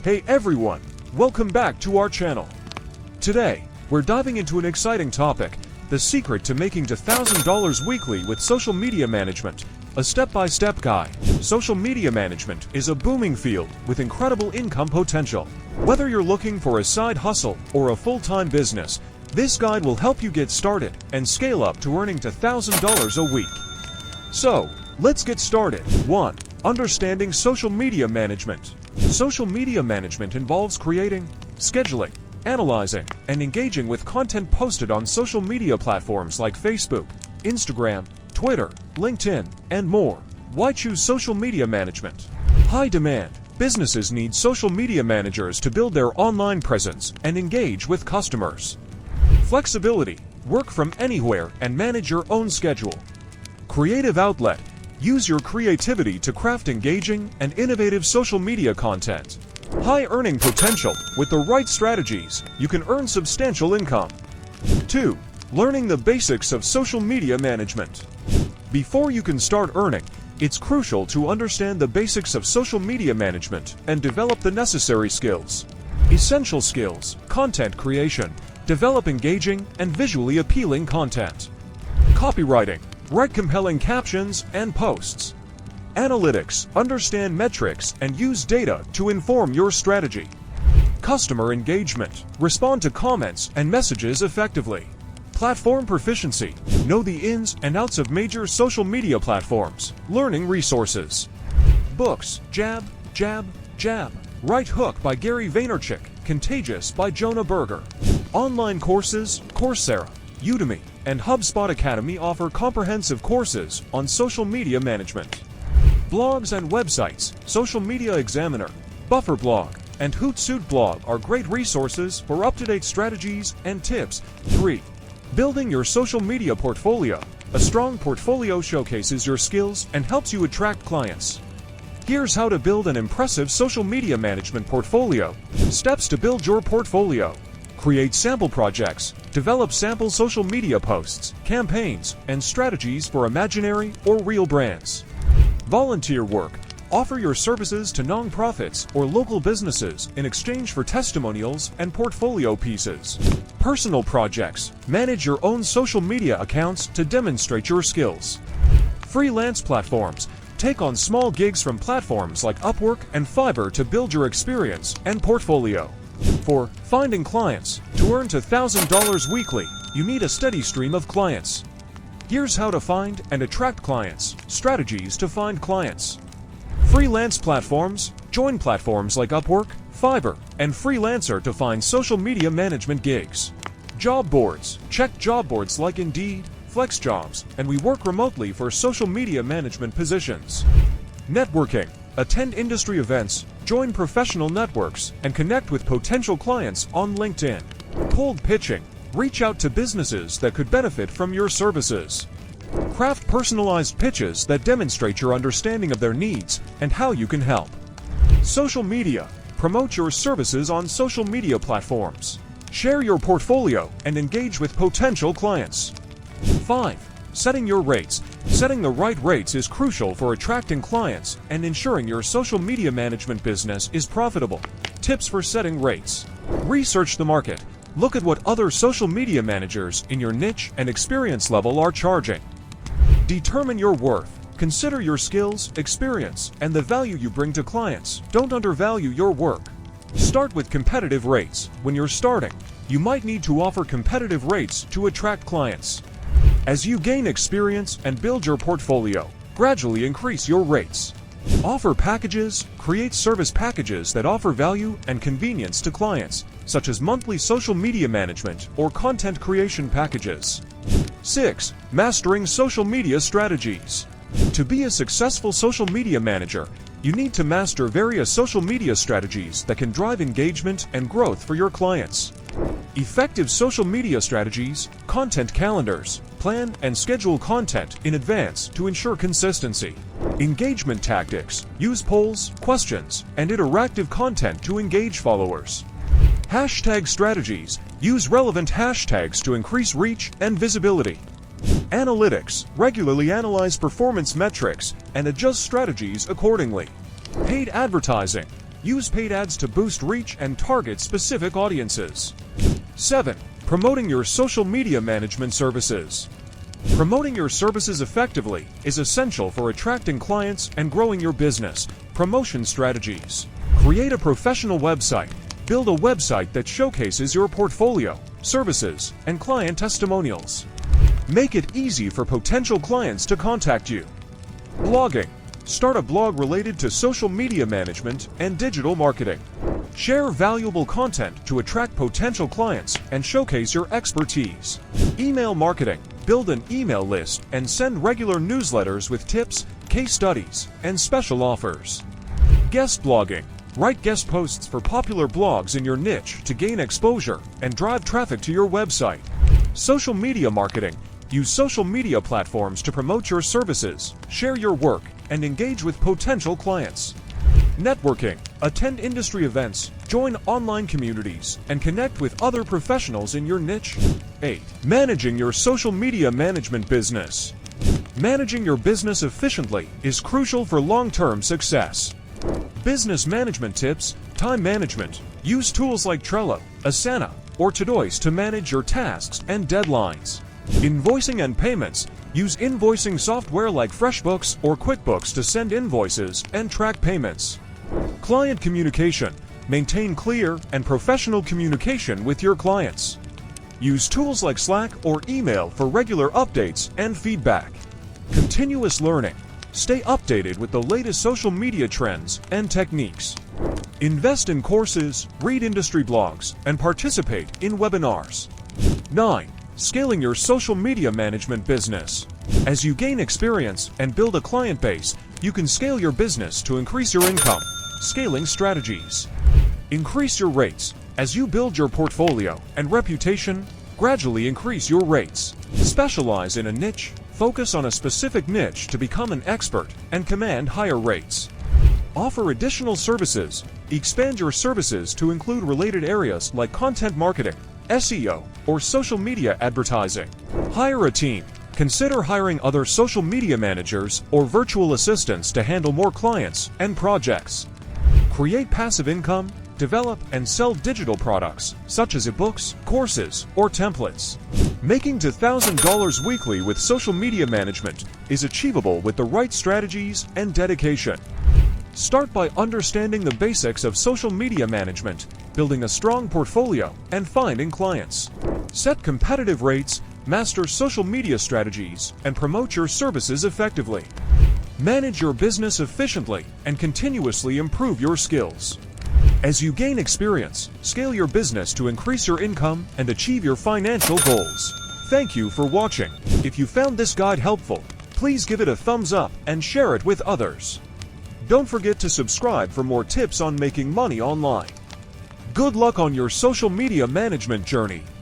Hey everyone, welcome back to our channel. Today, we're diving into an exciting topic, the secret to making $1,000 weekly with social media management, a step-by-step guide. Social media management is a booming field with incredible income potential. Whether you're looking for a side hustle or a full-time business, this guide will help you get started and scale up to earning $1,000 a week. So, let's get started. 1. Understanding social media management. Social media management involves creating, scheduling, analyzing, and engaging with content posted on social media platforms like Facebook, Instagram, Twitter, LinkedIn, and more. Why choose social media management? High demand. Businesses need social media managers to build their online presence and engage with customers. Flexibility. Work from anywhere and manage your own schedule. Creative outlet. Use your creativity to craft engaging and innovative social media content. High earning potential. With the right strategies, you can earn substantial income. 2. Learning the basics of social media management. Before you can start earning, it's crucial to understand the basics of social media management and develop the necessary skills. Essential skills: content creation, develop engaging and visually appealing content. Copywriting, write compelling captions and posts. Analytics, understand metrics and use data to inform your strategy. Customer engagement, respond to comments and messages effectively. Platform proficiency, know the ins and outs of major social media platforms. Learning resources. Books: Jab, Jab, Jab. Right Hook by Gary Vaynerchuk, Contagious by Jonah Berger. Online courses: Coursera, Udemy, and HubSpot Academy offer comprehensive courses on social media management. Blogs and websites: Social Media Examiner, Buffer Blog, and Hootsuite Blog are great resources for up-to-date strategies and tips. 3. Building your social media portfolio. A strong portfolio showcases your skills and helps you attract clients. Here's how to build an impressive social media management portfolio. Steps to build your portfolio. Create sample projects. Develop sample social media posts, campaigns, and strategies for imaginary or real brands. Volunteer work. Offer your services to nonprofits or local businesses in exchange for testimonials and portfolio pieces. Personal projects. Manage your own social media accounts to demonstrate your skills. Freelance platforms. Take on small gigs from platforms like Upwork and Fiverr to build your experience and portfolio. 4. Finding clients. To earn $1,000 weekly, you need a steady stream of clients. Here's how to find and attract clients. Strategies to find clients. Freelance platforms. Join platforms like Upwork, Fiverr, and Freelancer to find social media management gigs. Job boards. Check job boards like Indeed, FlexJobs, and We Work Remotely for social media management positions. Networking. Attend industry events, join professional networks, and connect with potential clients on LinkedIn. Cold pitching. Reach out to businesses that could benefit from your services. Craft personalized pitches that demonstrate your understanding of their needs and how you can help. Social media. Promote your services on social media platforms. Share your portfolio and engage with potential clients. 5. Setting your rates. Setting the right rates is crucial for attracting clients and ensuring your social media management business is profitable. Tips for setting rates. Research the market. Look at what other social media managers in your niche and experience level are charging. Determine your worth. Consider your skills, experience, and the value you bring to clients. Don't undervalue your work. Start with competitive rates. When you're starting, you might need to offer competitive rates to attract clients. As you gain experience and build your portfolio, gradually increase your rates. Offer packages. Create service packages that offer value and convenience to clients, such as monthly social media management or content creation packages. 6. Mastering social media strategies. To be a successful social media manager, you need to master various social media strategies that can drive engagement and growth for your clients. Effective social media strategies. Content calendars. Plan and schedule content in advance to ensure consistency. Engagement tactics. Use polls, questions, and interactive content to engage followers. Hashtag strategies. Use relevant hashtags to increase reach and visibility. Analytics. Regularly analyze performance metrics and adjust strategies accordingly. Paid advertising. Use paid ads to boost reach and target specific audiences. 7. Promoting your social media management services. Promoting your services effectively is essential for attracting clients and growing your business. Promotion strategies. Create a professional website. Build a website that showcases your portfolio, services, and client testimonials. Make it easy for potential clients to contact you. Blogging. Start a blog related to social media management and digital marketing. Share valuable content to attract potential clients and showcase your expertise. Email marketing. Build an email list and send regular newsletters with tips, case studies, and special offers. Guest blogging. Write guest posts for popular blogs in your niche to gain exposure and drive traffic to your website. Social media marketing. Use social media platforms to promote your services, share your work, and engage with potential clients. Networking. Attend industry events, join online communities, and connect with other professionals in your niche. 8. Managing your social media management business. Managing your business efficiently is crucial for long-term success. Business management tips. Time management. Use tools like Trello, Asana, or Todoist to manage your tasks and deadlines. Invoicing and payments. Use invoicing software like FreshBooks or QuickBooks to send invoices and track payments. Client communication. Maintain clear and professional communication with your clients. Use tools like Slack or email for regular updates and feedback. Continuous learning. Stay updated with the latest social media trends and techniques. Invest in courses, read industry blogs, and participate in webinars. 9. Scaling your social media management business. As you gain experience and build a client base, you can scale your business to increase your income. Scaling strategies. Increase your rates. As you build your portfolio and reputation, gradually increase your rates. Specialize in a niche. Focus on a specific niche to become an expert and command higher rates. Offer additional services. Expand your services to include related areas like content marketing, SEO, or social media advertising. Hire a team. Consider hiring other social media managers or virtual assistants to handle more clients and projects. Create passive income. Develop and sell digital products such as ebooks, courses, or templates. Making $2,000 weekly with social media management is achievable with the right strategies and dedication. Start by understanding the basics of social media management, building a strong portfolio, and finding clients. Set competitive rates, master social media strategies, and promote your services effectively. Manage your business efficiently and continuously improve your skills. As you gain experience, scale your business to increase your income and achieve your financial goals. Thank you for watching. If you found this guide helpful, please give it a thumbs up and share it with others. Don't forget to subscribe for more tips on making money online. Good luck on your social media management journey.